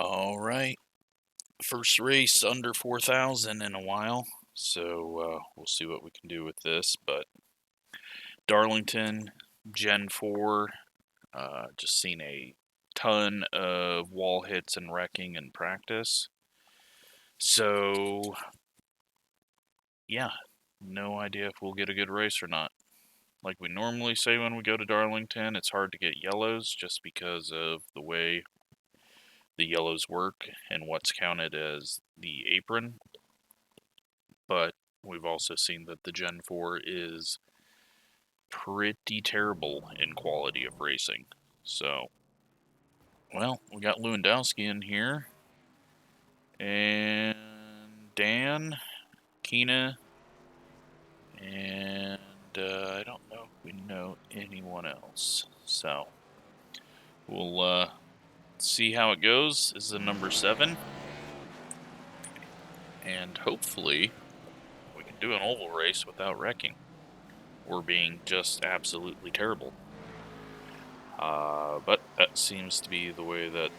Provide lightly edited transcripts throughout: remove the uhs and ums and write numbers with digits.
All right, first race under 4,000 in a while, so we'll see what we can do with this. But Darlington, Gen4, just seen a ton of wall hits and wrecking in practice. So, yeah, no idea if we'll get a good race or not. Like we normally say when we go to Darlington, it's hard to get yellows just because of the way the yellows work and what's counted as the apron. But we've also seen that the Gen 4 is pretty terrible in quality of racing. So, well, we got Lewandowski in here. And Dan, Keena, and I don't know if we know anyone else. So, we'll see how it goes. This is a number 7. And hopefully, we can do an oval race without wrecking or being just absolutely terrible. But that seems to be the way that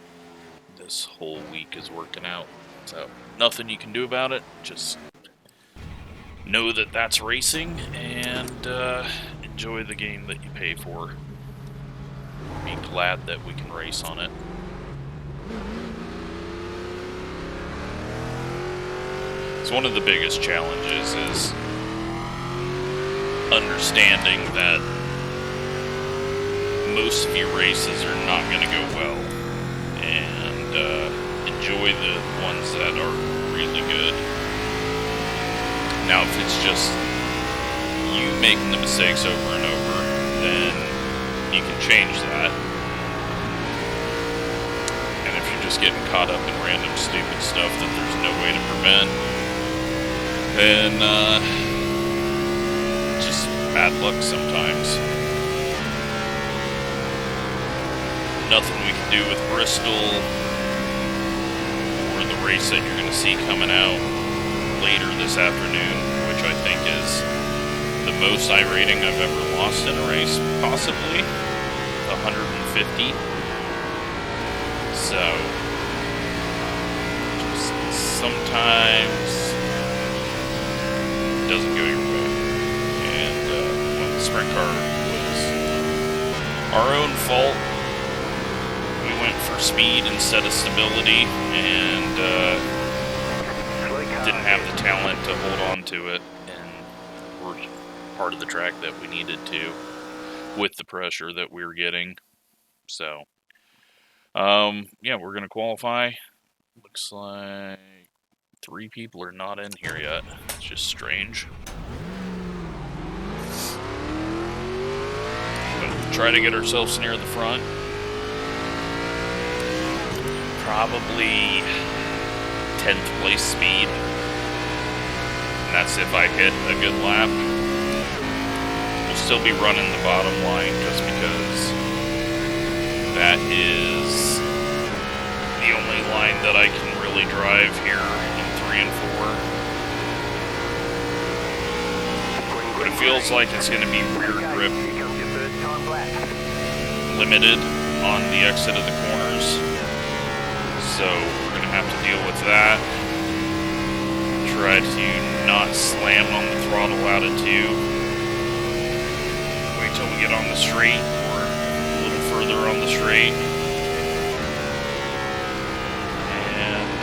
this whole week is working out. So, nothing you can do about it. Just know that that's racing and enjoy the game that you pay for. Be glad that we can race on it. So one of the biggest challenges is understanding that most of your races are not going to go well, and enjoy the ones that are really good. Now, if it's just you making the mistakes over and over, then you can change that. And if you're just getting caught up in random stupid stuff that there's no way to prevent, then just bad luck sometimes. Nothing we can do with Bristol or the race that you're going to see coming out later this afternoon, which I think is the most iRating I've ever lost in a race, possibly 150. So, just sometimes it doesn't go your way. And when the sprint car was our own fault, we went for speed instead of stability, and didn't have the talent to hold on to it, and we're part of the track that we needed to with the pressure that we were getting. So, yeah, we're going to qualify. Looks like 3 people are not in here yet. It's just strange. But we'll try to get ourselves near the front. Probably 10th place speed. And that's if I hit a good lap. We'll still be running the bottom line just because that is the only line that I can really drive here in 3 and 4. But it feels like it's going to be rear grip limited on the exit of the corners. So we're going to have to deal with that. Try to not slam on the throttle out at 2. Wait till we get on the straight or a little further on the straight. And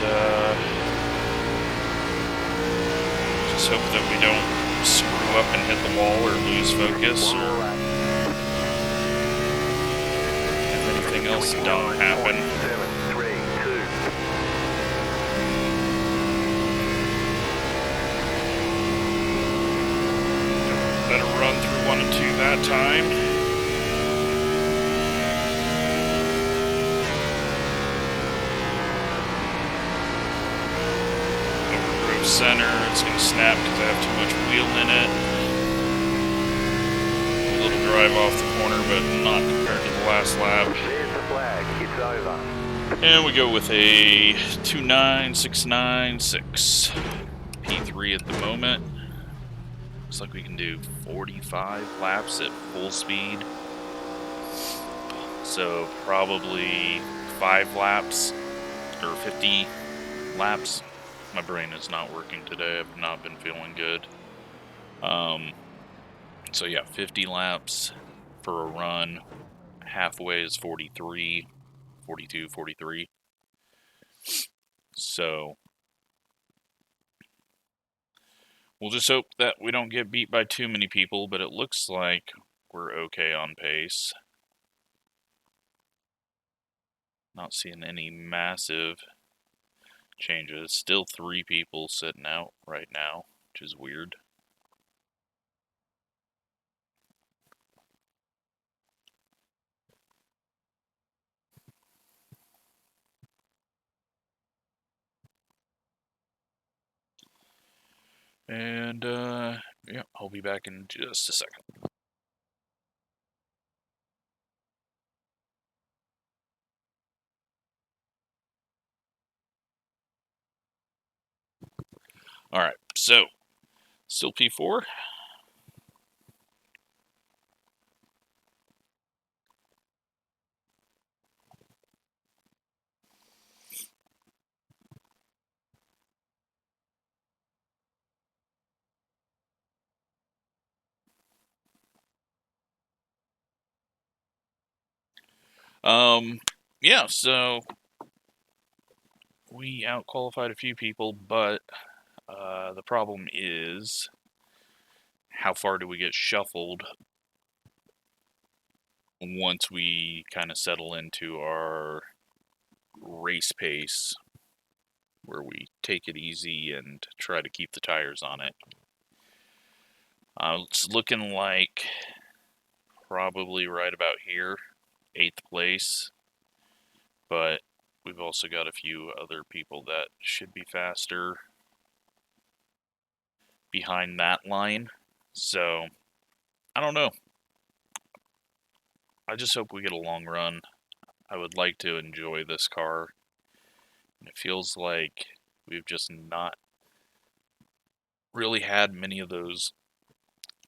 just hope that we don't screw up and hit the wall or lose focus, or if anything else don't happen. Better run through 1 and 2 that time. Over groove center, it's going to snap because I have too much wheel in it. A little drive off the corner, but not compared to the last lap. There's the flag, it's over. And we go with a 2.9.696. P3 at the moment. Looks like we can do 45 laps at full speed. So probably 5 laps or 50 laps. My brain is not working today. I've not been feeling good. So yeah, 50 laps for a run. Halfway is 43, 42, 43. So we'll just hope that we don't get beat by too many people, but it looks like we're okay on pace. Not seeing any massive changes. Still 3 people sitting out right now, which is weird. And, yeah, I'll be back in just a second. Alright, so, still P4. Yeah, so we out-qualified a few people, but the problem is how far do we get shuffled once we kind of settle into our race pace, where we take it easy and try to keep the tires on it. It's looking like probably right about here, 8th place, but we've also got a few other people that should be faster behind that line, so I don't know. I just hope we get a long run. I would like to enjoy this car, and it feels like we've just not really had many of those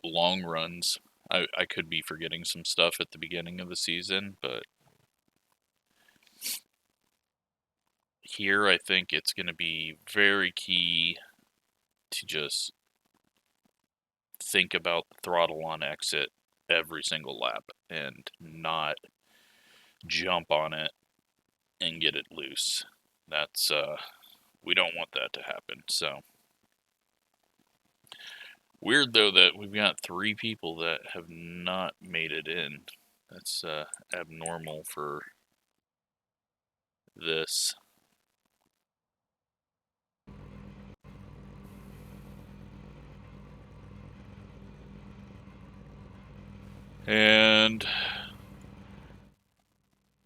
long runs. I could be forgetting some stuff at the beginning of the season, but here I think it's going to be very key to just think about the throttle on exit every single lap and not jump on it and get it loose. That's, we don't want that to happen, so. Weird, though, that we've got 3 people that have not made it in. That's abnormal for this. And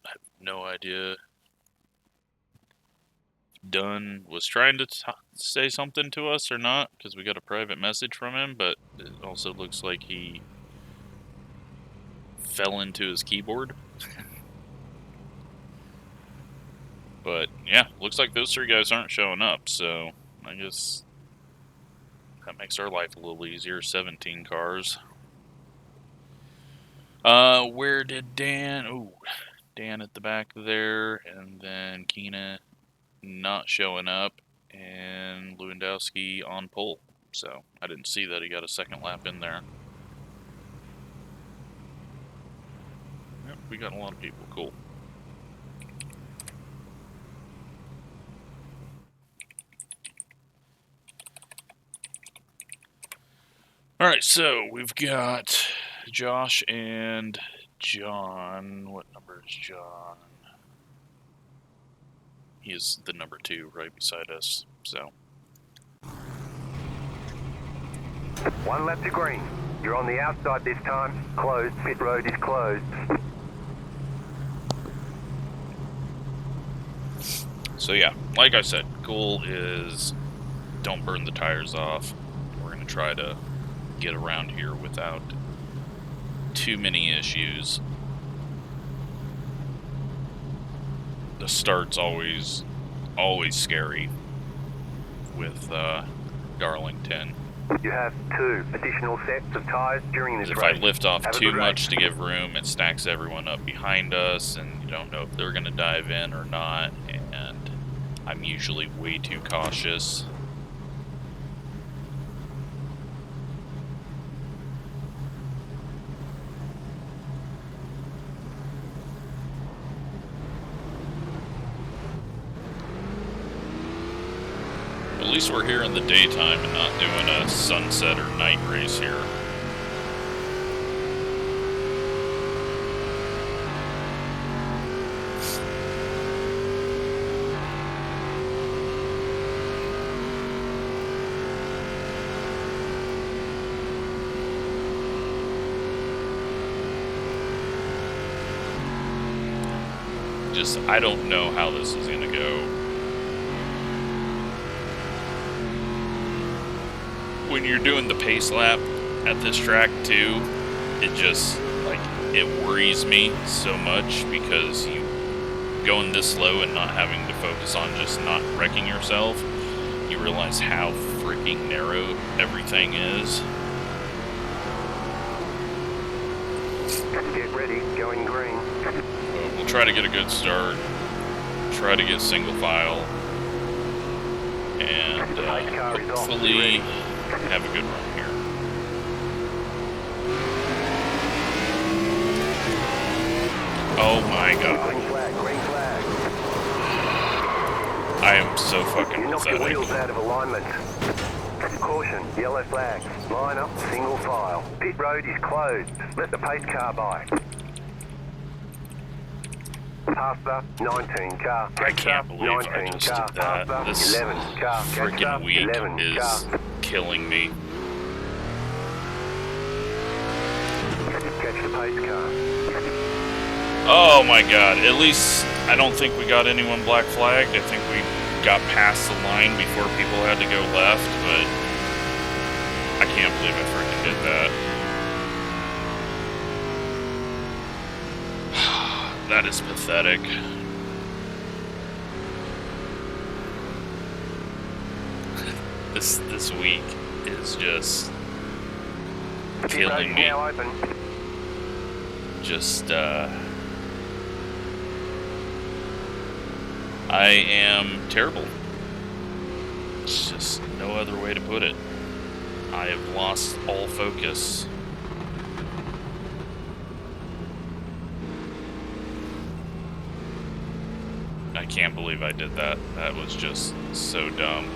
I have no idea. Dunn was trying to say something to us or not, because we got a private message from him, but it also looks like he fell into his keyboard. But yeah, looks like those 3 guys aren't showing up, so I guess that makes our life a little easier. 17 cars. Where did Dan? Oh, Dan at the back there, and then Keena not showing up, and Lewandowski on pole. So I didn't see that he got a second lap in there. Yep, we got a lot of people. Cool. All right, so we've got Josh and John. What number is John? He is the number 2 right beside us, so. 1 lap to green. You're on the outside this time. Closed. Pit road is closed. So yeah, like I said, goal is don't burn the tires off. We're going to try to get around here without too many issues. The start's always scary with Darlington. You have 2 additional sets of tires during this If race. I lift off too good much race. to give room, it stacks everyone up behind us, and you don't know if they're going to dive in or not. And I'm usually way too cautious. At least we're here in the daytime and not doing a sunset or night race here. I don't know how this is gonna go. When you're doing the pace lap at this track too, it just, like, it worries me so much because you going this slow and not having to focus on just not wrecking yourself, you realize how freaking narrow everything is. Get ready, going green. We'll try to get a good start, try to get single file, and hopefully have a good run here. Oh my god. Green flag, green flag. I am so fucking You knocked your pathetic. wheels out of alignment. Caution, yellow flag. Line up, single file. Pit road is closed. Let the pace car by. Past the 19 car. I can't believe I just did that. This 11 car. freaking week 11 is car. killing me. Catch the pace car. Oh my god, at least I don't think we got anyone black flagged. I think we got past the line before people had to go left, but I can't believe I freaking did that. That is pathetic. This week is just killing me. Now open. Just I am terrible. It's just no other way to put it. I have lost all focus. I can't believe I did that. That was just so dumb.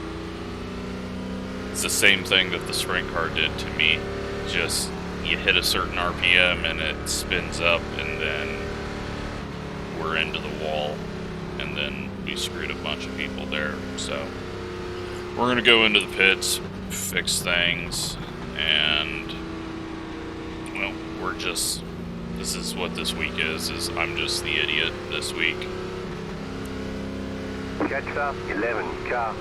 It's the same thing that the sprint car did to me. Just, you hit a certain RPM and it spins up and then we're into the wall. And then we screwed a bunch of people there. So, we're gonna go into the pits, fix things, and, well, we're just, this is what this week is I'm just the idiot this week. Catch up, 11 car.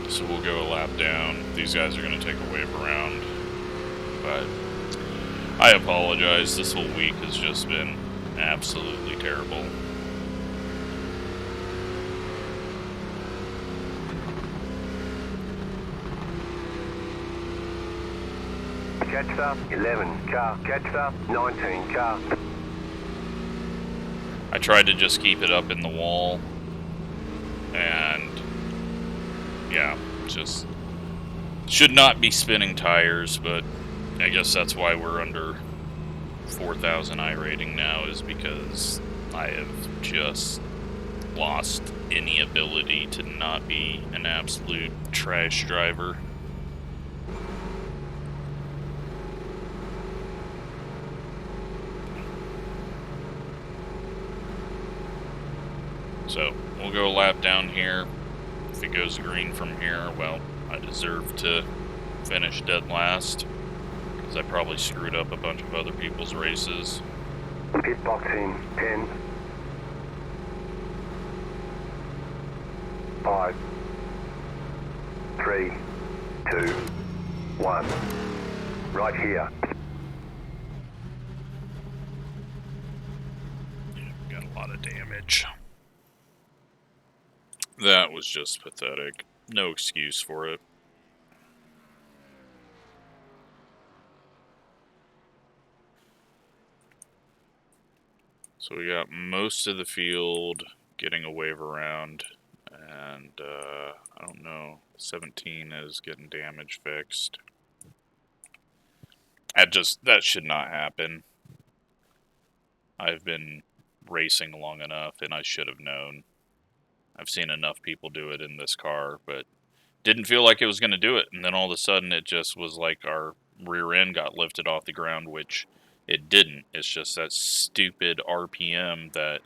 So we'll go a lap down. These guys are going to take a wave around. But I apologize. This whole week has just been absolutely terrible. Catch up, 11 car. Catch up, 19 car. I tried to just keep it up in the wall. And yeah, just should not be spinning tires, but I guess that's why we're under 4,000 iRating now, is because I have just lost any ability to not be an absolute trash driver. So, we'll go a lap down here. If it goes green from here, well, I deserve to finish dead last, because I probably screwed up a bunch of other people's races. Pit box in 10, 5, 3, 2, 1. Right here. Yeah, got a lot of damage. That was just pathetic. No excuse for it. So we got most of the field getting a wave around, and I don't know, 17 is getting damage fixed. That should not happen. I've been racing long enough, and I should have known. I've seen enough people do it in this car, but didn't feel like it was going to do it. And then all of a sudden, it just was like our rear end got lifted off the ground, which it didn't. It's just that stupid RPM that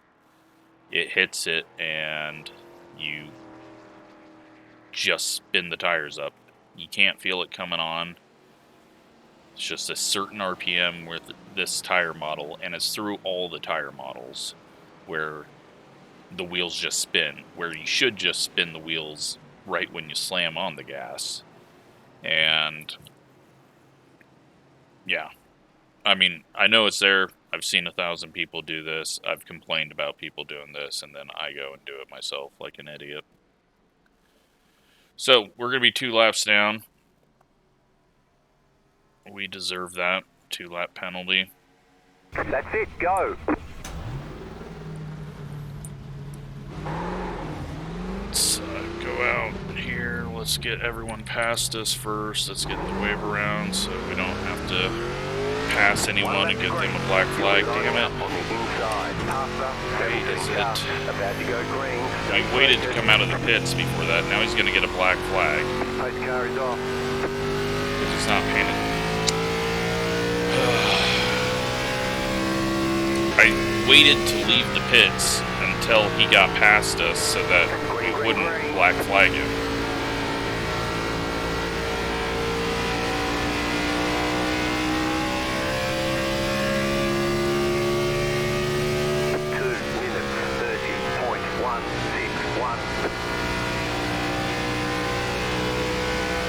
it hits it, and you just spin the tires up. You can't feel it coming on. It's just a certain RPM with this tire model, and it's through all the tire models where the wheels just spin, where you should just spin the wheels right when you slam on the gas. And yeah, I mean, I know it's there. I've seen 1,000 people do this. I've complained about people doing this, and then I go and do it myself like an idiot. So we're going to be 2 laps down. We deserve that 2-lap penalty. That's it, go. Let's go out here. Let's get everyone past us first. Let's get the wave around so we don't have to pass anyone and get them a black flag. Damn it. Wait, is it? He waited to come out of the pits before that. Now he's going to get a black flag. Because he's not paying it. I waited to leave the pits until he got past us so that we wouldn't black flag him.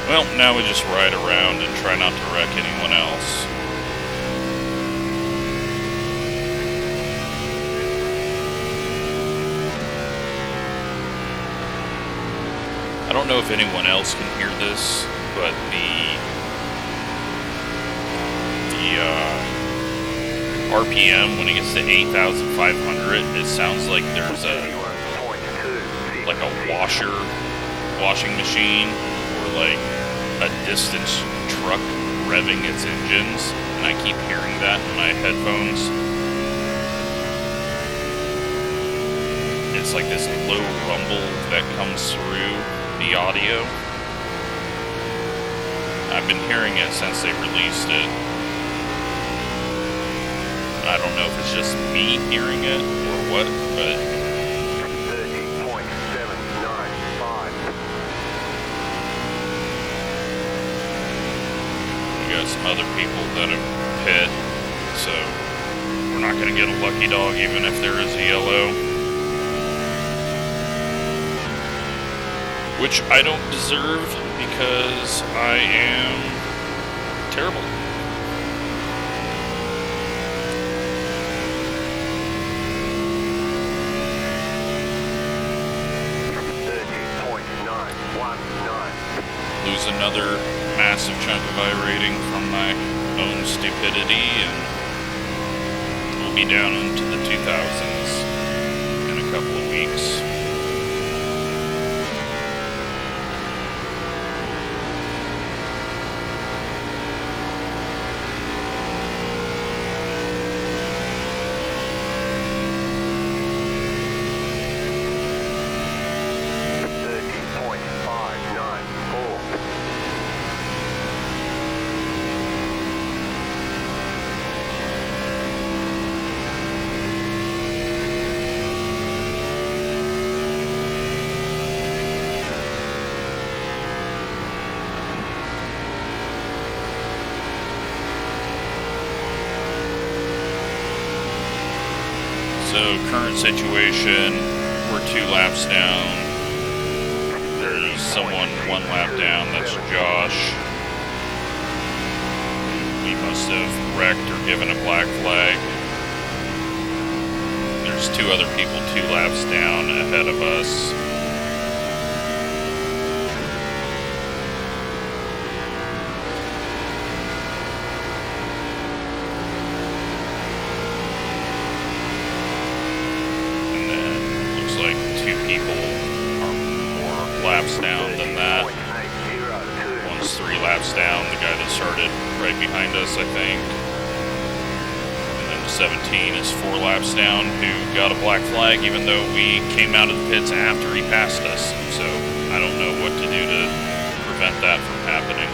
Well, now we just ride around and try not to wreck anyone else. I don't know if anyone else can hear this, but the RPM when it gets to 8,500, it sounds like there's a washing machine, or like a distance truck revving its engines, and I keep hearing that in my headphones. It's like this low rumble that comes through the audio. I've been hearing it since they released it. I don't know if it's just me hearing it or what, but 30.795. We got some other people that have pit, so we're not going to get a lucky dog even if there is a yellow. Which I don't deserve because I am terrible. Lose another massive chunk of iRating from my own stupidity, and we'll be down into the 2000s in a couple of weeks. So, current situation, we're 2 laps down. There's someone 1 lap down, that's Josh. We must have wrecked or given a black flag. There's 2 other people 2 laps down ahead of us. laps down than that. One's 3 laps down, the guy that started right behind us, I think. And then the 17 is 4 laps down, who got a black flag, even though we came out of the pits after he passed us. So I don't know what to do to prevent that from happening.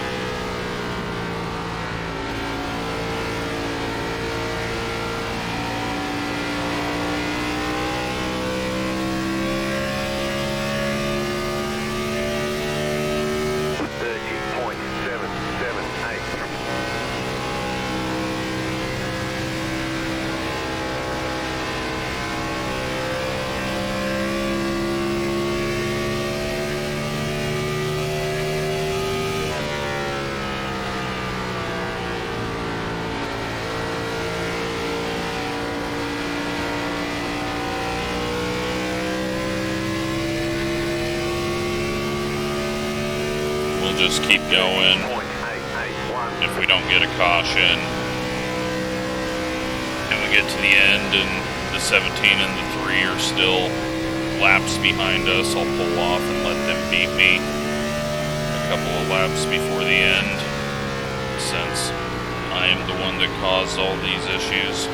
Just keep going. If we don't get a caution and we get to the end and the 17 and the 3 are still laps behind us, I'll pull off and let them beat me a couple of laps before the end, since I am the one that caused all these issues.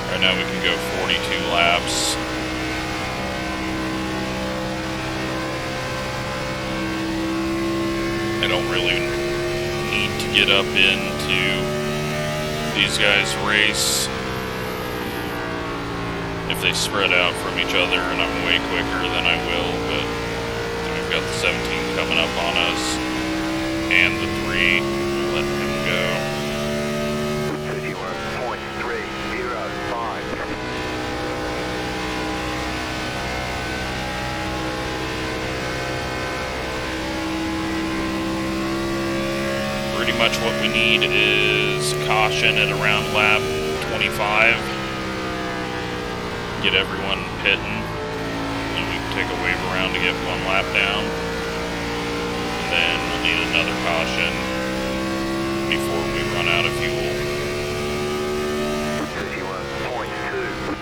Right now we can go 42 laps. I don't really need to get up into these guys' race if they spread out from each other and I'm way quicker than I will, but we've got the 17 coming up on us and the 3. We'll let him go. Pretty much what we need is caution at around lap 25. Get everyone pitting, and we can take a wave around to get 1 lap down. And then we'll need another caution before we run out of fuel. 31.2.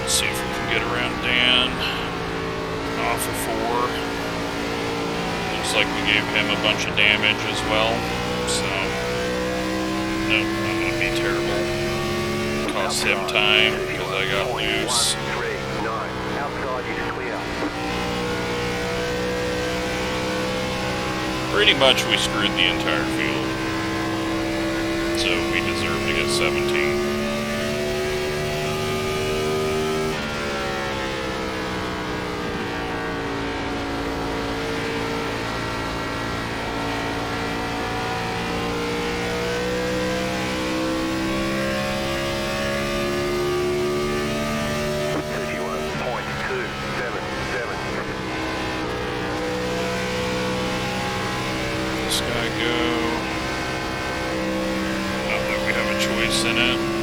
See if we can get around Dan off of 4. Looks like we gave him a bunch of damage as well, so nope, I'm gonna be terrible. Cost him time because I got loose. Pretty much we screwed the entire field, so we deserve to get 17. This guy go. Not that we have a choice in it.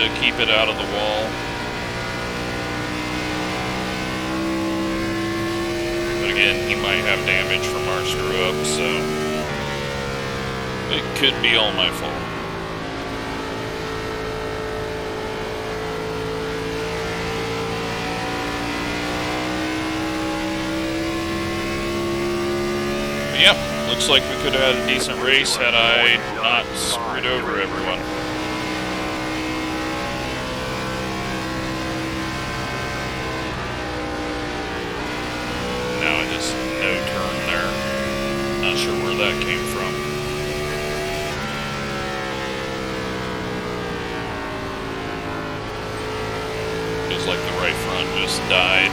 to keep it out of the wall. But again, he might have damage from our screw up, so it could be all my fault. But yeah, looks like we could have had a decent race had I not screwed over everyone. Now it is no turn there. Not sure where that came from. Feels like the right front just died.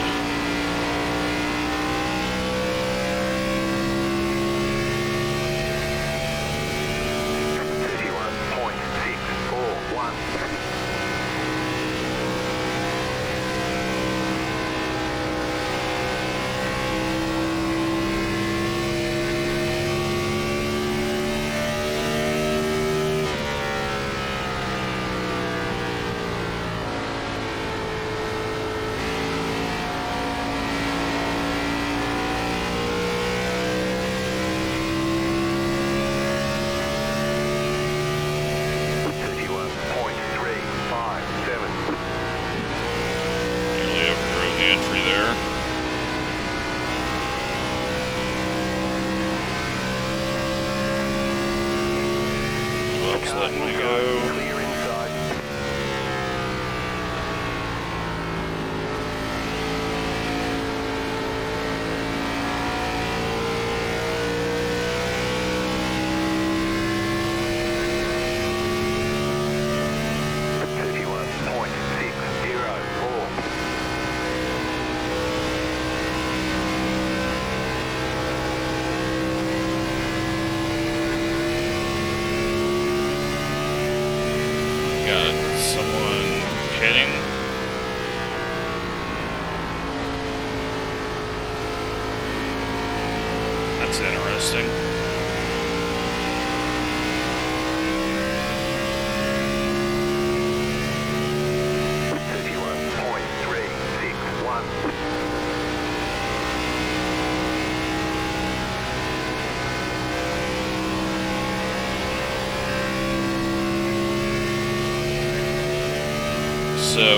So,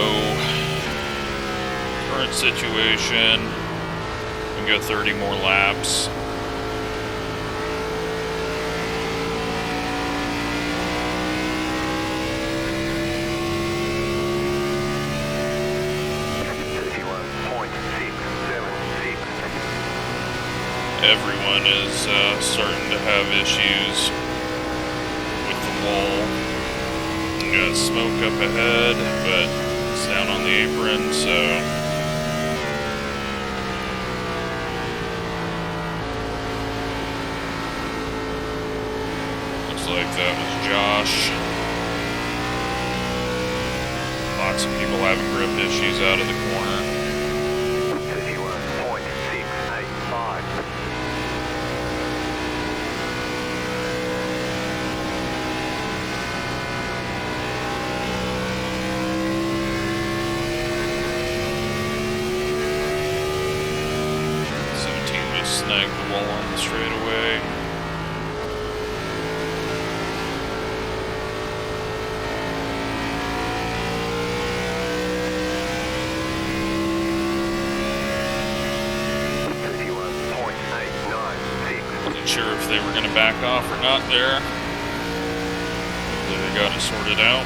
current situation, we can go 30 more laps. Everyone is starting to have issues with the wall. Got smoke up ahead, but it's down on the apron, so looks like that was Josh. Lots of people having grip issues out of the corner. 51.685. Snag the wall on the straightaway. Wasn't sure if they were going to back off or not there. Hopefully they got it sorted out.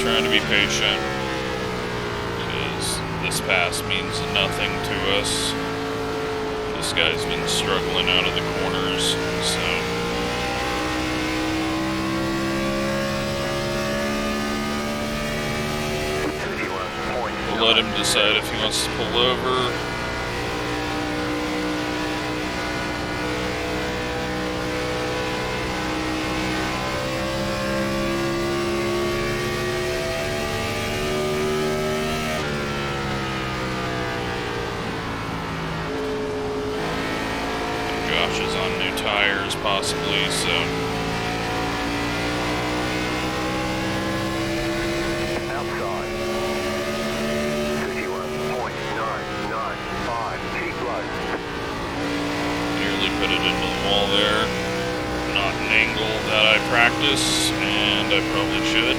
Trying to be patient because this this pass means nothing to us. This guy's been struggling out of the corners, so... We'll let him decide if he wants to pull over. Josh is on new tires, possibly, so... Outside. 31.995. Keep low. Nearly put it into the wall there. Not an angle that I practice, and I probably should.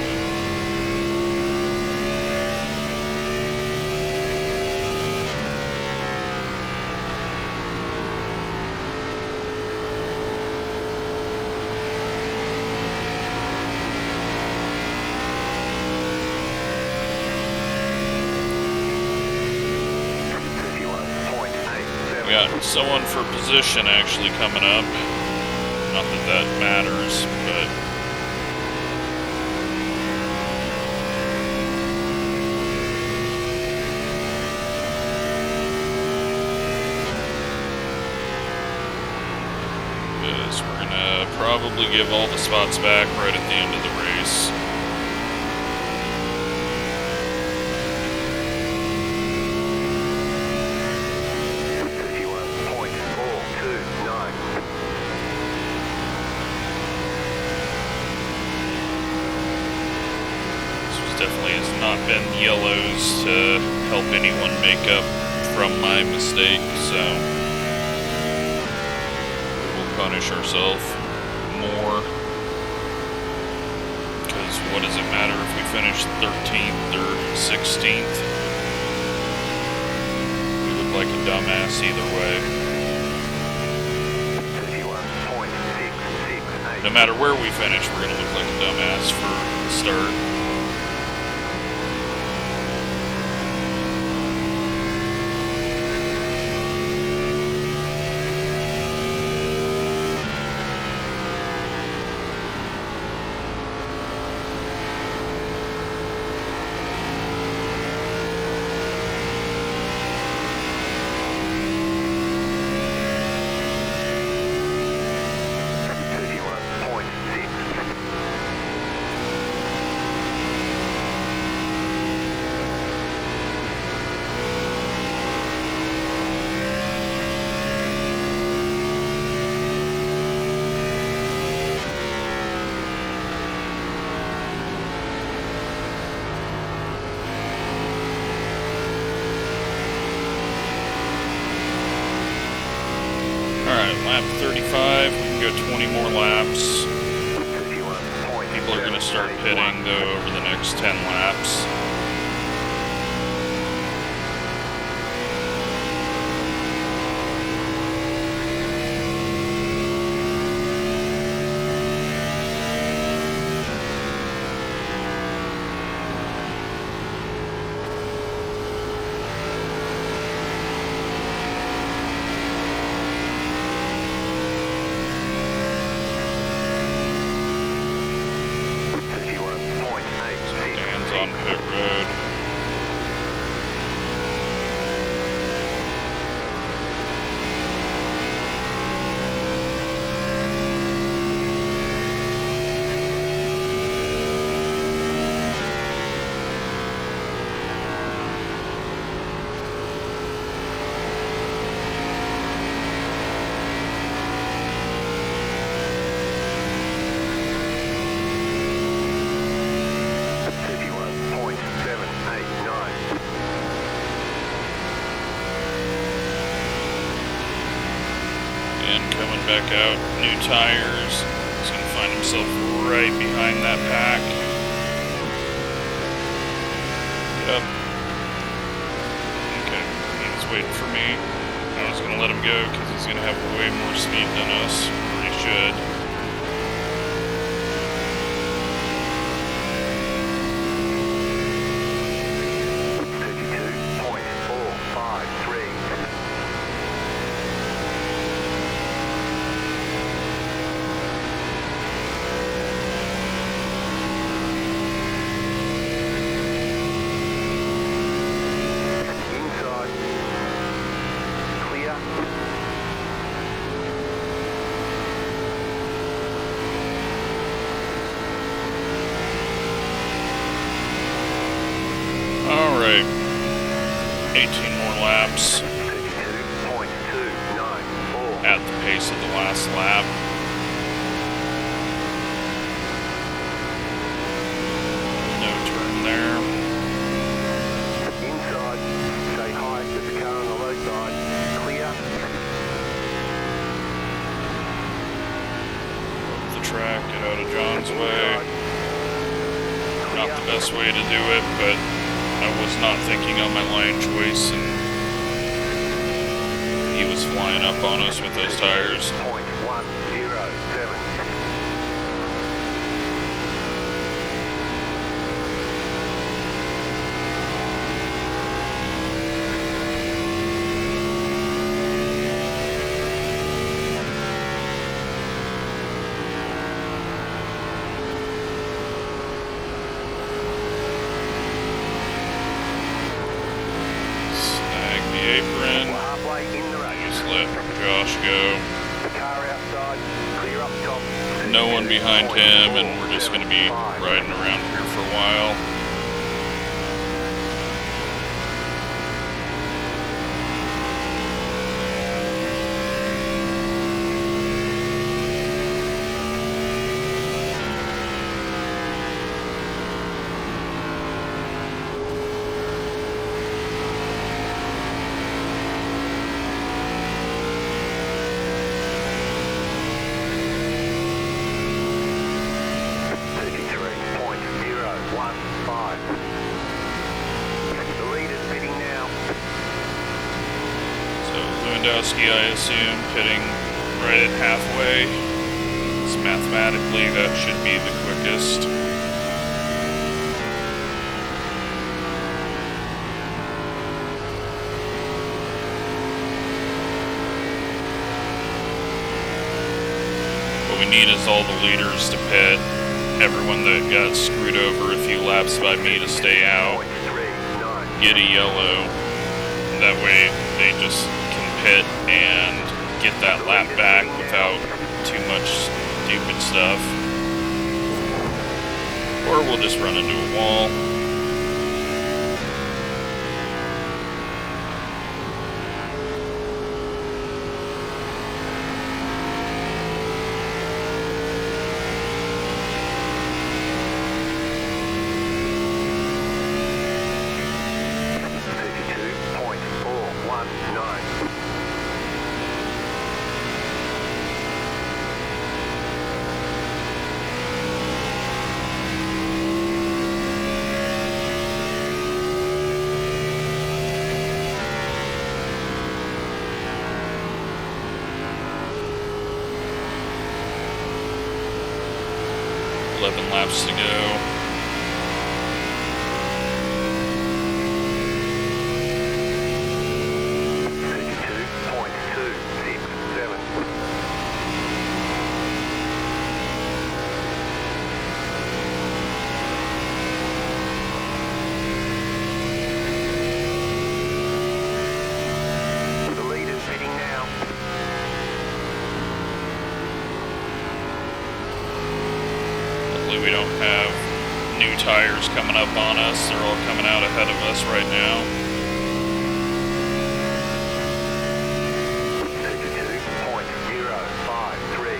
We got someone for position actually coming up. Not that that matters, but... Because we're gonna probably give all the spots back right at the end of the race. Definitely has not been yellows to help anyone make up from my mistake, so we'll punish ourselves more, because what does it matter if we finish 13th or 16th? We look like a dumbass either way. No matter where we finish, we're going to look like a dumbass for the start. Lap 35, we can go 20 more laps. People are going to start pitting, though, over the next 10 laps. Back out, new tires. He's going to find himself right behind that pack. Yep. Okay, he was waiting for me. I was going to let him go because he's going to have way more speed than us, or he should. 18 more laps 32.294. at the pace of the last lap. No turn there. Inside, say hi to the car on the low side. Clear. The track, get out of John's way. Not the best way to do it, but I was not thinking on my line choice, and he was flying up on us with those tires. 0.107. Snag the apron. We're halfway in the race. Just let Josh go. The car outside, clear up top. No one behind him, and we're just going to be riding around here for a while. Lewandowski, I assume, pitting right at halfway. So mathematically, that should be the quickest. What we need is all the leaders to pit. Everyone that got screwed over a few laps by me to stay out. Get a yellow. That way, they just pit and get that lap back without too much stupid stuff. Or we'll just run into a wall. Laps to go. We don't have new tires coming up on us. They're all coming out ahead of us right now. 32.053.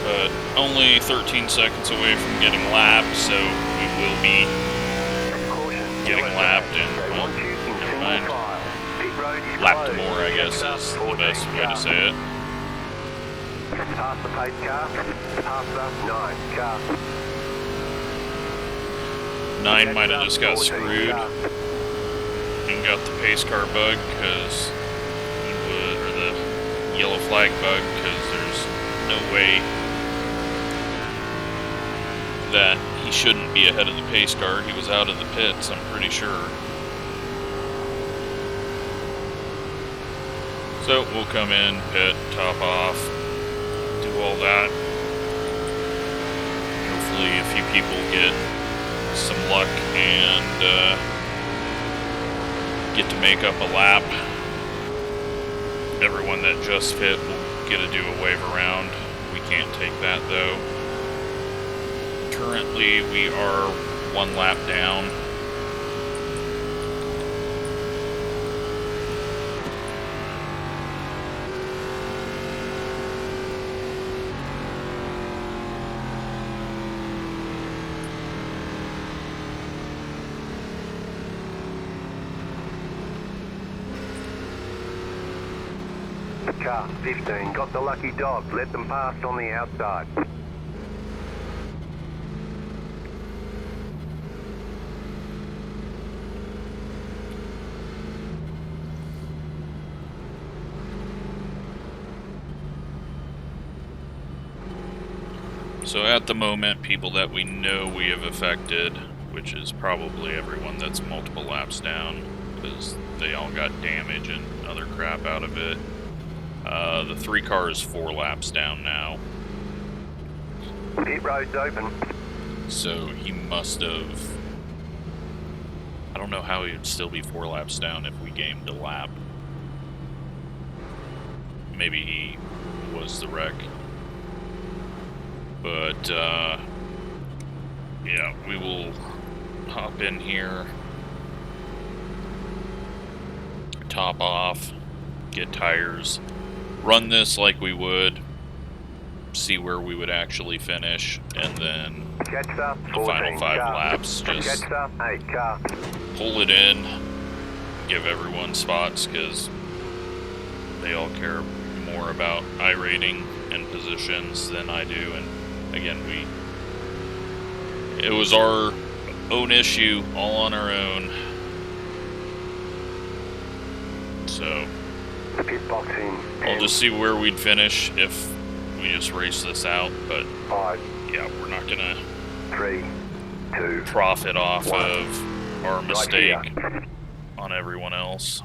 But only 13 seconds away from getting lapped, so we will be getting lapped and, well, never mind. Lapped more, I guess, is the best way to say it. Pass the pace car, pass the 9 car. 9 might have just got screwed and got the pace car bug because he would, or the yellow flag bug, because there's no way that he shouldn't be ahead of the pace car. He was out of the pits, I'm pretty sure. So we'll come in, pit, top off, do all that. Hopefully a few people get some luck and get to make up a lap. Everyone that just fit will get to do a wave around. We can't take that though. Currently we are 1 lap down. Car 15 got the lucky dog. Let them pass on the outside. So at the moment, people that we know we have affected, which is probably everyone that's multiple laps down, because they all got damage and other crap out of it. The 3 car is 4 laps down now. Pit road's open. So he must have... I don't know how he would still be 4 laps down if we gamed a lap. Maybe he was the wreck. But, yeah, we will hop in here, top off, get tires, run this like we would, see where we would actually finish, and then Up, the final 5 laps, just up, 8 car. pull it in, give everyone spots, because they all care more about iRating and positions than I do, and again, it was our own issue, all on our own. So, Pit boxing. I'll just see where we'd finish if we just race this out, but 5, yeah, we're not gonna 3, 2, profit off 1. of our mistake on everyone else.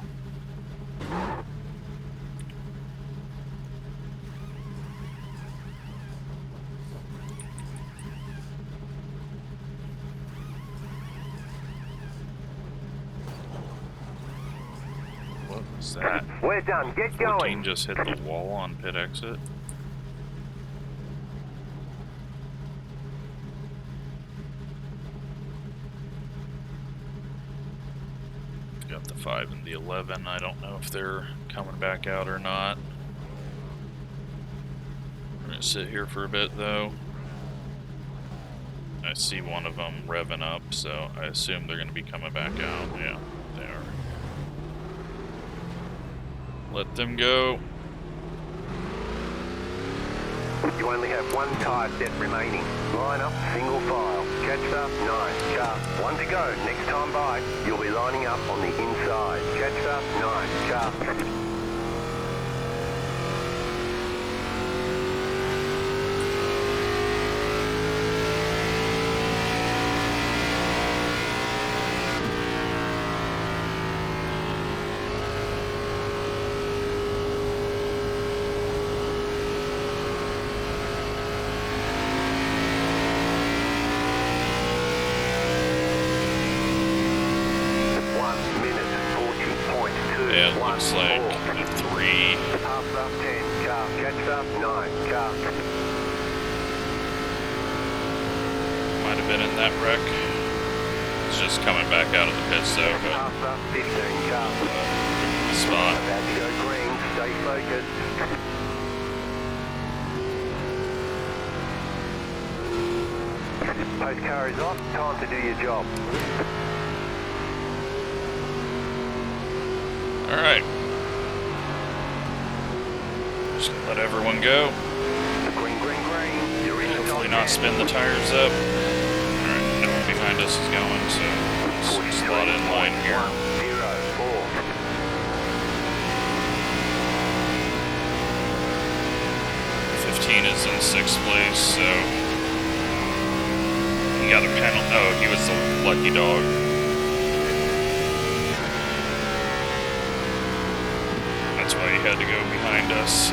What was that? We're done. Get 14 going. just hit the wall on pit exit. Got the 5 and the 11. I don't know if they're coming back out or not. We're gonna sit here for a bit though. I see one of them revving up, so I assume they're gonna be coming back out. Yeah, they are. Let them go. You only have 1 tire set remaining. Line up, single file. Catch up, 9 car. 1 to go. Next time by, you'll be lining up on the inside. Catch up, 9 car. Yeah, it looks like 3. Half up, 10 car. Catch up, 9 car. Might have been in that wreck. It's just coming back out of the pits though, but Half up, 15 car. the spot. About to go green. Stay focused. Post car is off. Time to do your job. Alright. Just gonna let everyone go. Green, green, green. You're in the Hopefully top not 10. spin the tires up. Alright, no one behind us is going, so just slot in line here. 15 is in 6th place, so he got a penalty. Oh, he was the lucky dog. That's why he had to go behind us.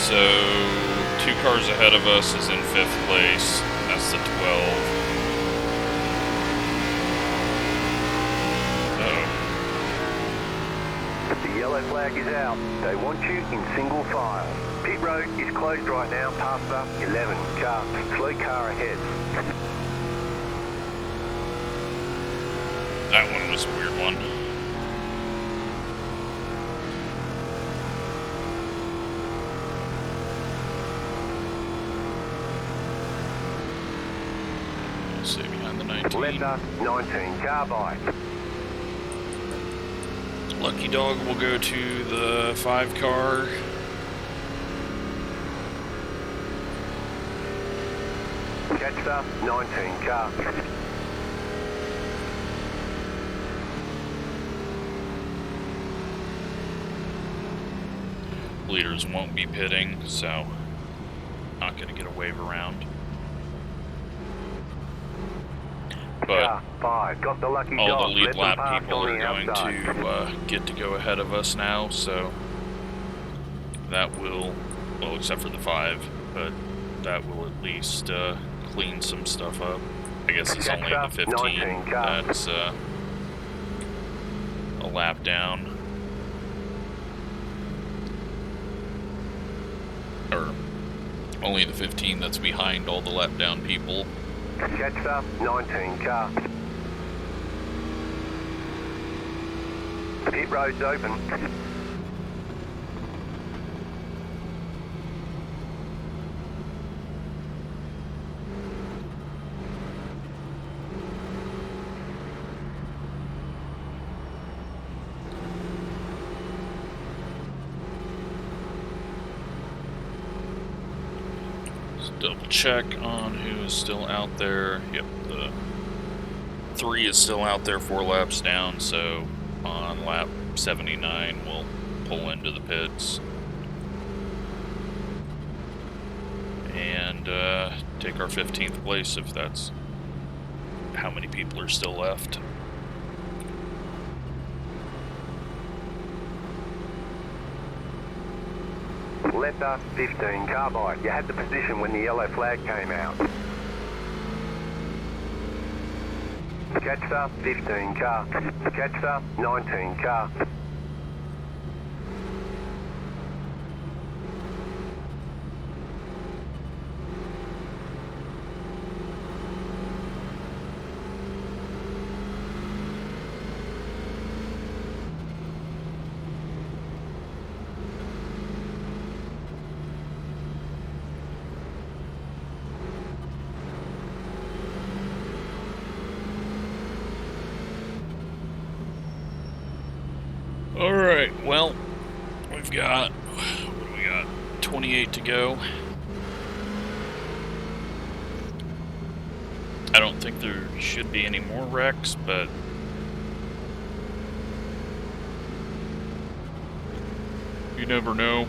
So 2 cars ahead of us is in 5th place. That's the 12. The yellow flag is out. They want you in single file. Pit road is closed right now past the 11 car. Slow car ahead. That one was a weird one. Let's see, behind the 19. Left 19 car by. Lucky Dog will go to the 5 car. Catch the 19 car. Leaders won't be pitting, so not going to get a wave around. But got the lucky all dog. the lead Let them lap pass people on are the going outside. to get to go ahead of us now, so that will, well, except for the 5, but that will at least clean some stuff up. I guess it's only the 15 that's a lap down. Or only the 15 that's behind all the lap down people. Catch the 19 car. Pit road's open. Double check on who is still out there. Yep, the 3 is still out there 4 laps down, so on lap 79 we'll pull into the pits and take our 15th place if that's how many people are still left. Let the 15 car by. You had the position when the yellow flag came out. Catch the 15 car. Catch the 19 car. Alright, well, we've got, what do we got, 28 to go. I don't think there should be any more wrecks, but you never know.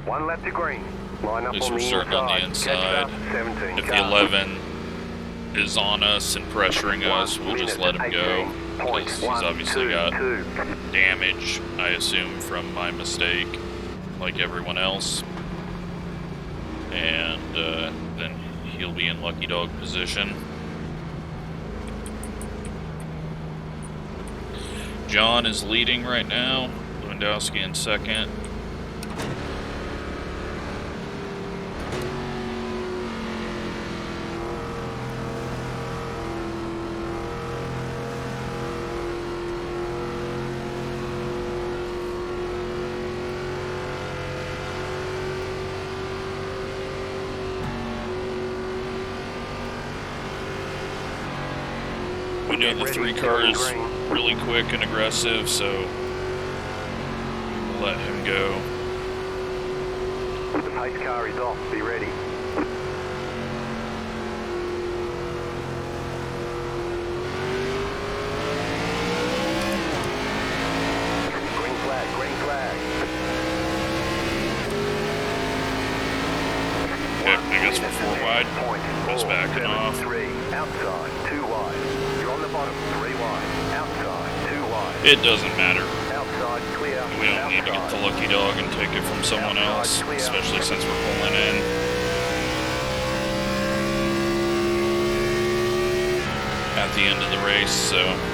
One lap to green. Line up At least on we're the starting on the inside. 17 If car. the 11 is on us and pressuring us, we'll just let him go, because he's obviously got damage, I assume, from my mistake, like everyone else. And then he'll be in Lucky Dog position. John is leading right now, Lewandowski in second. We know the 3 car is really quick and aggressive, so we'll let him go. The pace car is off. Be ready. Green flag, green flag. Okay, I guess we're 4 wide. Goes back. outside, 2 wide. You're on the bottom, 3 wide. Outside, 2 wide. It doesn't matter. Outside, clear. We don't need to get the lucky dog and take it from someone else, especially since we're pulling in. At the end of the race, so.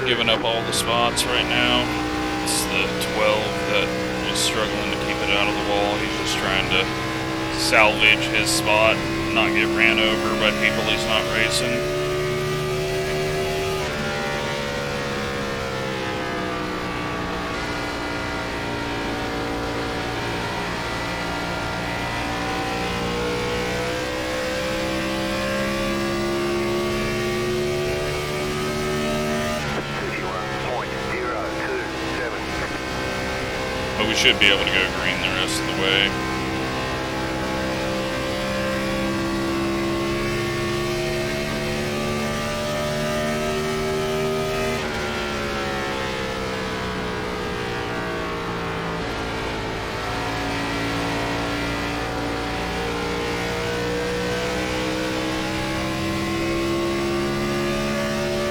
Giving up all the spots right now. It's the 12 that is struggling to keep it out of the wall. He's just trying to salvage his spot, not get ran over by people he's not racing. We should be able to go green the rest of the way.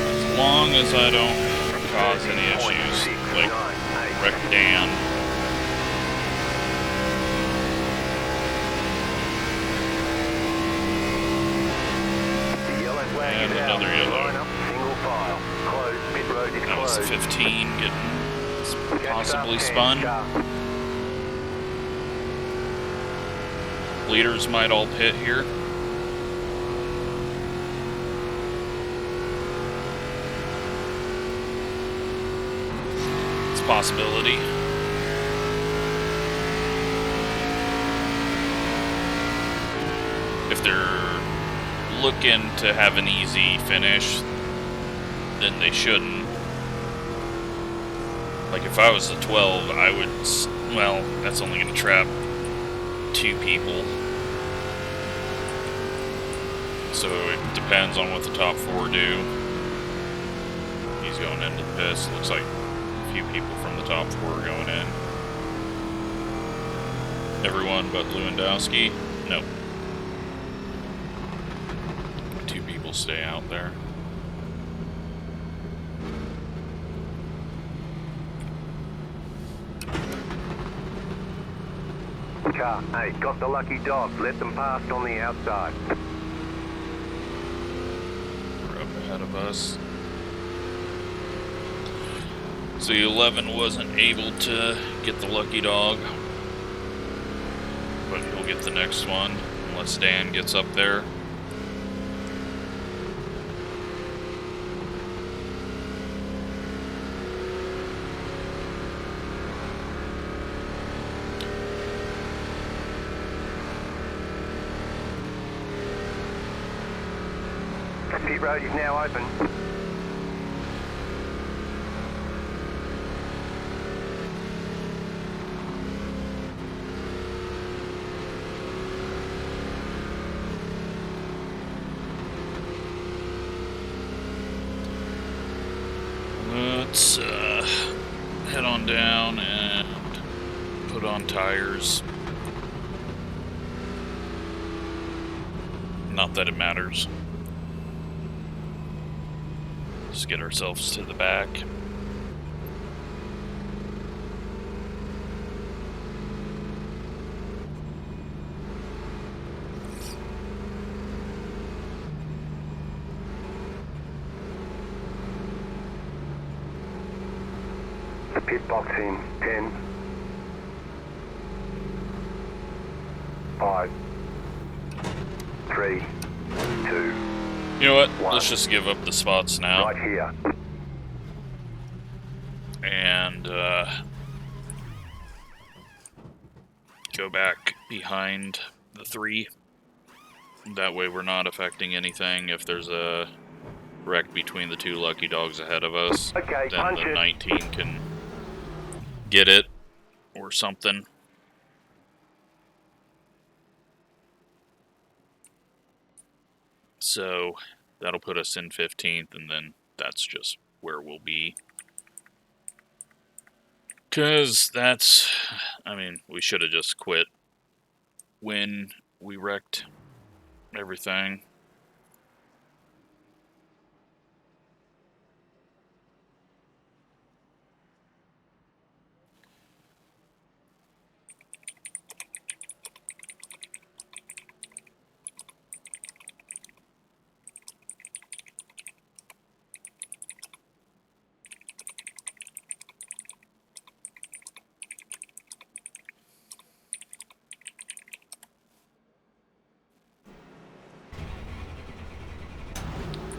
As long as I don't cause any issues, like wreck Dan. And another yellow. That was 15 getting possibly spun. Leaders might all pit here. It's a possibility. If they're looking to have an easy finish, then they shouldn't. Like if I was a 12, I would, well, that's only going to trap 2 people. So it depends on what the top 4 do. He's going into the pits. Looks like a few people from the top 4 are going in. Everyone but Lewandowski? Nope. Stay out there. Car, hey, got the lucky dog. Let them pass on the outside. We're up ahead of us. So the 11 wasn't able to get the lucky dog, but he'll get the next one unless Dan gets up there. Pit road is now open. Let's head on down and put on tires. Not that it matters. Just get ourselves to the back. Pit box in 10, 5, 3, 2, You know what? Let's just give up the spots now. Right here. And go back behind the 3. That way we're not affecting anything. If there's a wreck between the 2 lucky dogs ahead of us, Okay, then punch the it. 19 can get it or something. So that'll put us in 15th, and then that's just where we'll be. Because that's, I mean, we should have just quit when we wrecked everything.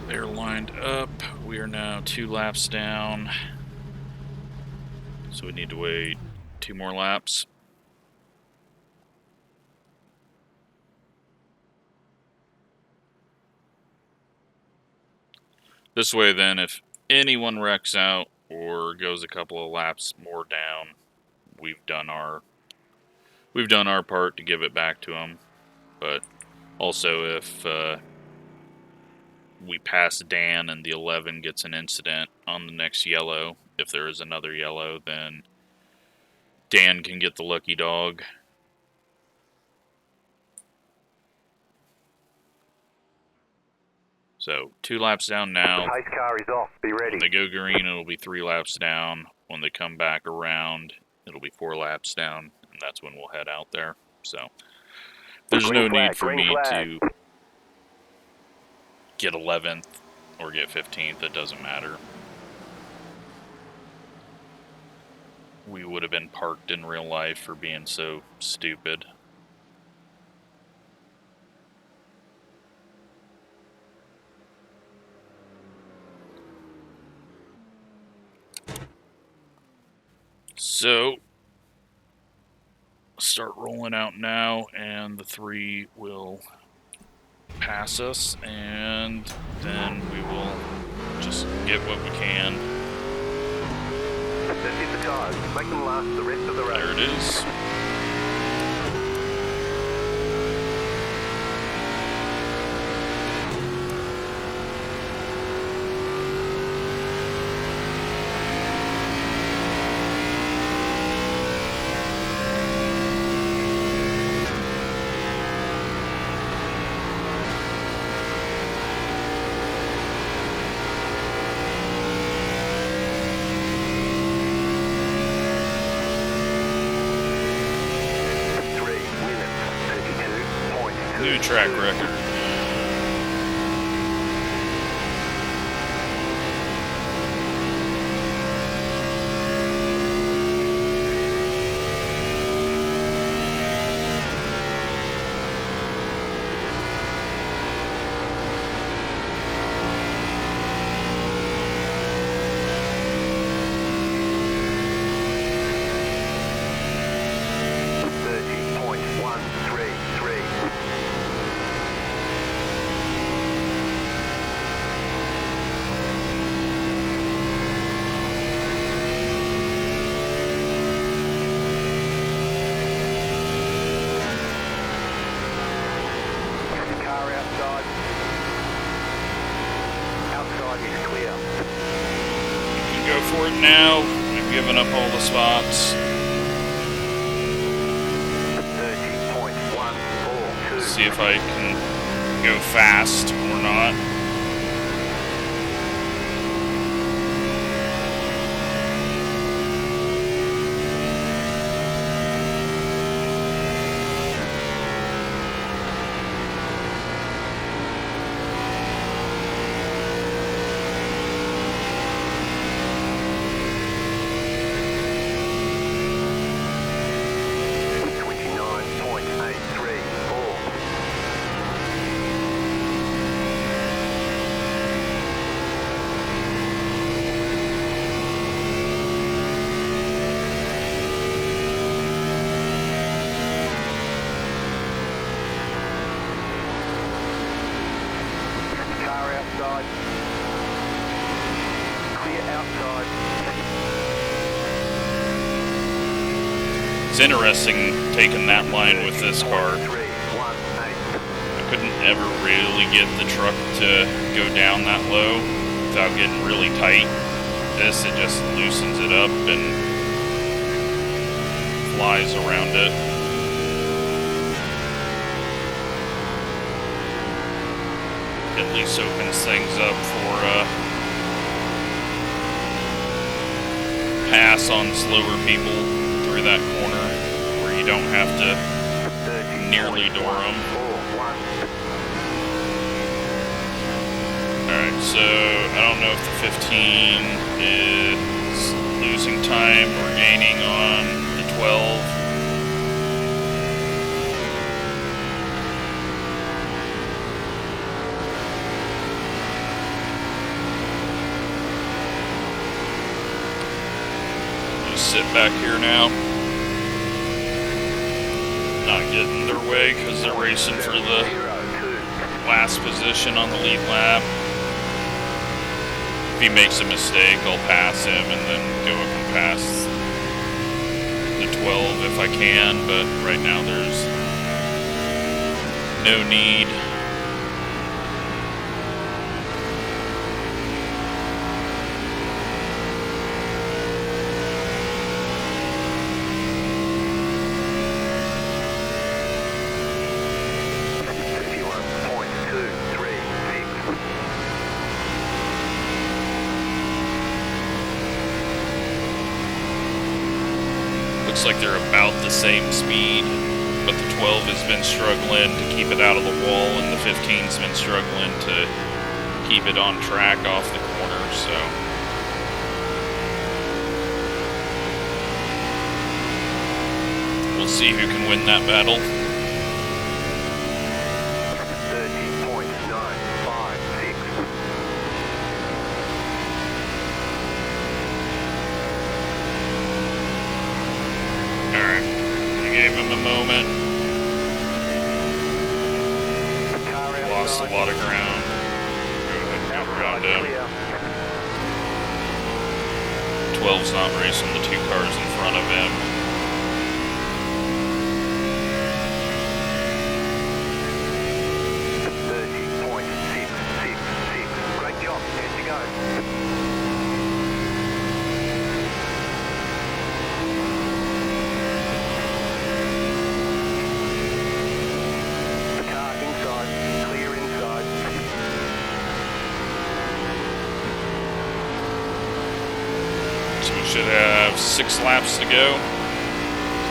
They're lined up. We are now 2 laps down. So we need to wait 2 more laps. This way then, if anyone wrecks out or goes a couple of laps more down, we've done our part to give it back to them. But also if we pass Dan and the 11 gets an incident on the next yellow, if there is another yellow, then Dan can get the lucky dog. So 2 laps down now. Pace car is off. Be ready. When they go green, it'll be 3 laps down. When they come back around, it'll be 4 laps down, and that's when we'll head out there. So there's no need for me to get 11th or get 15th. It doesn't matter. We would have been parked in real life for being so stupid. So, start rolling out now, and the 3 will pass us, and then we will just get what we can. Let's hit the tires. Make them last the rest of the race. There it is. New track record. For it now. We've given up all the spots. 30.142. See if I can go fast or not. outside. It's interesting taking that line with this car. 318. I couldn't ever really get the truck to go down that low without getting really tight. This, it just loosens it up and flies around it. At least opens things up for pass on slower people through that corner where you don't have to nearly door them. Alright, so I don't know if the 15 is losing time or gaining on the 12. Sit back here now. Not getting in their way because they're racing for the last position on the lead lap. If he makes a mistake, I'll pass him and then go up and pass the 12 if I can, but right now there's no need. Looks like they're about the same speed, but the 12 has been struggling to keep it out of the wall, and the 15's been struggling to keep it on track off the corner, so. We'll see who can win that battle. 30.956. Alright, I gave him a moment. Lost a lot of ground. Go ahead and go around him. 12's not racing the two cars in front of him. Great job, there you go. The car inside, clear inside. So we should have 6 laps to go,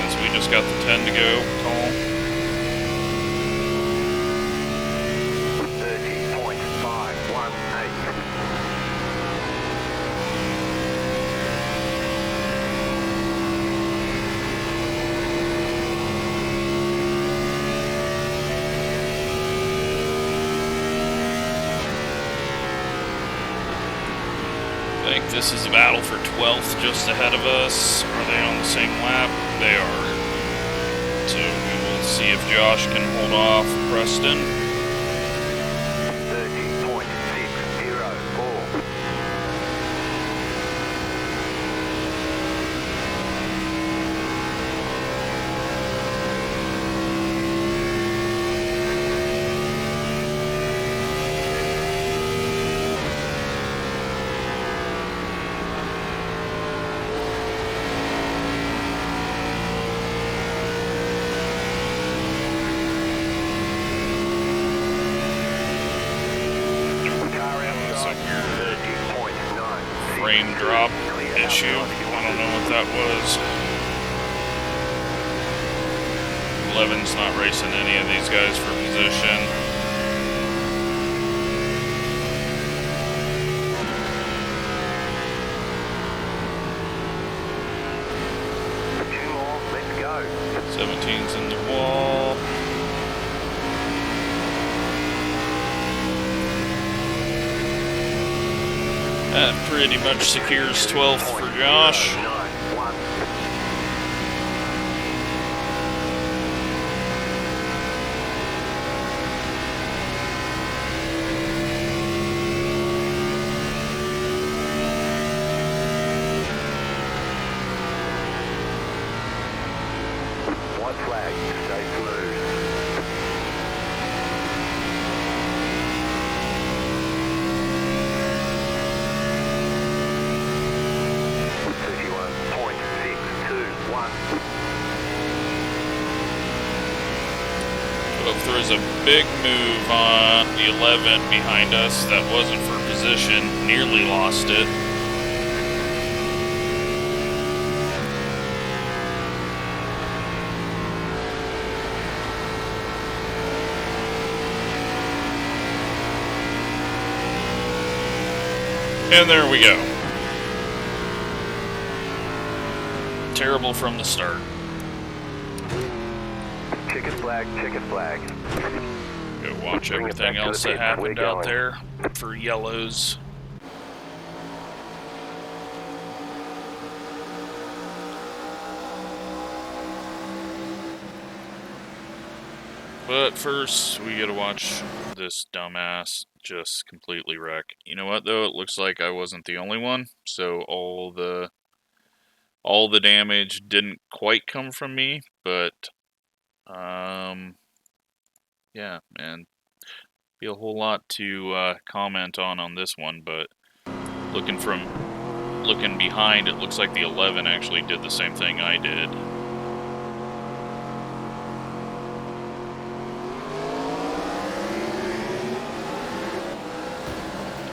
since we just got the 10 to go call. 30.518. I think this is a battle for 12th just ahead of us. Are they on the same lap? They are. So we will see if Josh can hold off Preston. 30.604. Frame drop issue. I don't know what that was. 11's not racing any of these guys for position. Two more, let's go. 17's in the wall. That pretty much secures 12th for Josh. 91. was a big move on the 11 behind us that wasn't for position. Nearly lost it. And there we go. Terrible from the start. Chicken flag, chicken flag. Go watch everything else that happened out there for yellows. But first, we gotta watch this dumbass just completely wreck. You know what, though? It looks like I wasn't the only one, so all the damage didn't quite come from me, but yeah, man, be a whole lot to comment on this one. But looking behind, it looks like the 11 actually did the same thing I did.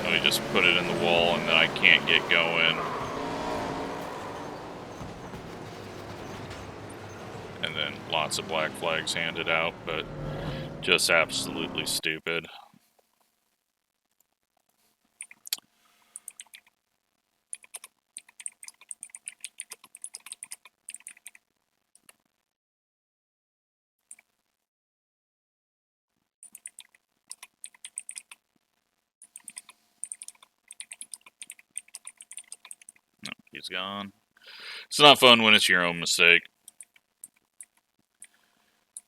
I just put it in the wall and then I can't get going. And then lots of black flags handed out, but just absolutely stupid. No, he's gone. It's not fun when it's your own mistake.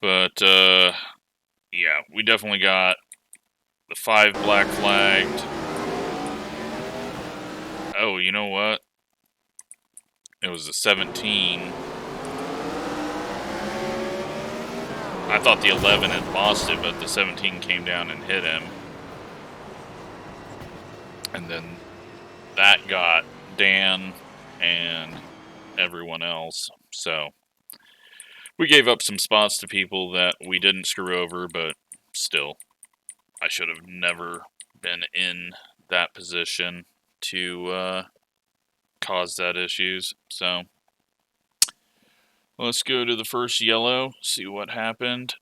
But, yeah, we definitely got the 5 black flagged. Oh, you know what? It was the 17. I thought the 11 had lost it, but the 17 came down and hit him. And then that got Dan and everyone else. So we gave up some spots to people that we didn't screw over, but still, I should have never been in that position to cause that issues. So let's go to the first yellow, see what happened.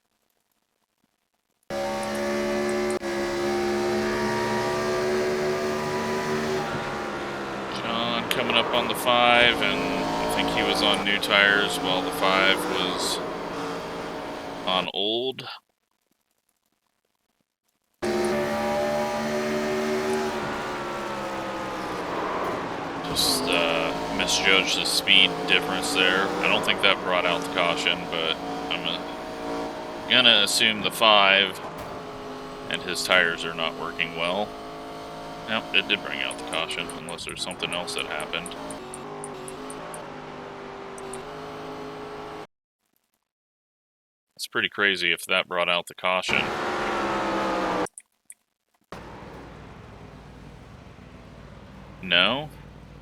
John coming up on the 5, and I think he was on new tires while the 5 was on old. Just misjudged the speed difference there. I don't think that brought out the caution, but I'm gonna assume the 5 and his tires are not working well. Nope, it did bring out the caution, unless there's something else that happened. It's pretty crazy if that brought out the caution. No,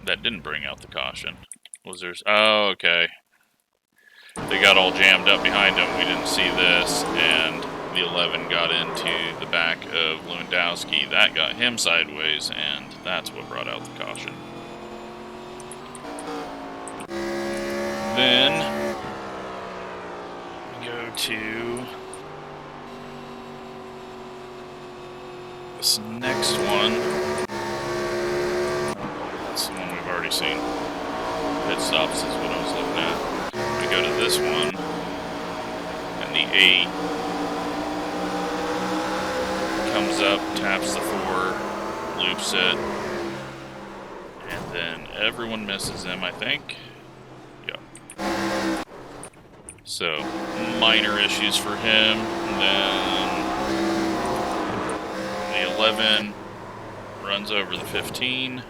that didn't bring out the caution. Was there? Oh, okay. They got all jammed up behind him. We didn't see this, and the 11 got into the back of Lewandowski. That got him sideways, and that's what brought out the caution. Then we go to this next one. That's the one we've already seen. Pit stops is what I was looking at. We go to this one, and the 8 comes up, taps the 4, loops it, and then everyone misses him, I think. Yep. So, minor issues for him. And then the 11 runs over the 15.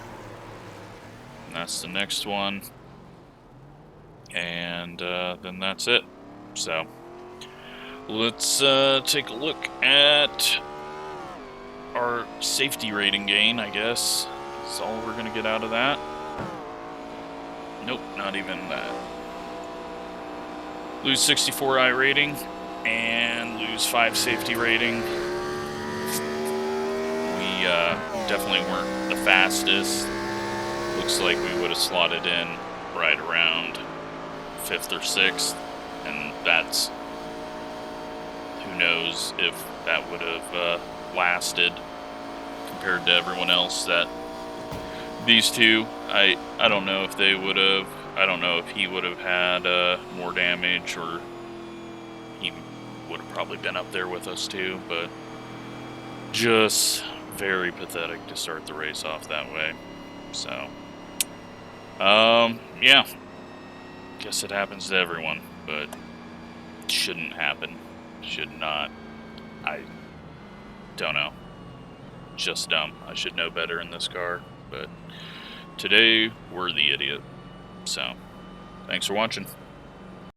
And that's the next one. And then that's it. So, let's take a look at our safety rating gain, I guess. That's all we're going to get out of that. Nope, not even that. Lose 64 iRating. and lose 5 safety rating. We definitely weren't the fastest. Looks like we would have slotted in right around 5th or 6th, and that's, who knows if that would have lasted compared to everyone else. That these two, I don't know if they would have, I don't know if he would have had more damage, or he would have probably been up there with us too, but just very pathetic to start the race off that way. So, yeah, guess it happens to everyone, but it shouldn't happen. Should not. I don't know. Just dumb. I should know better in this car, but today we're the idiot. So, thanks for watching.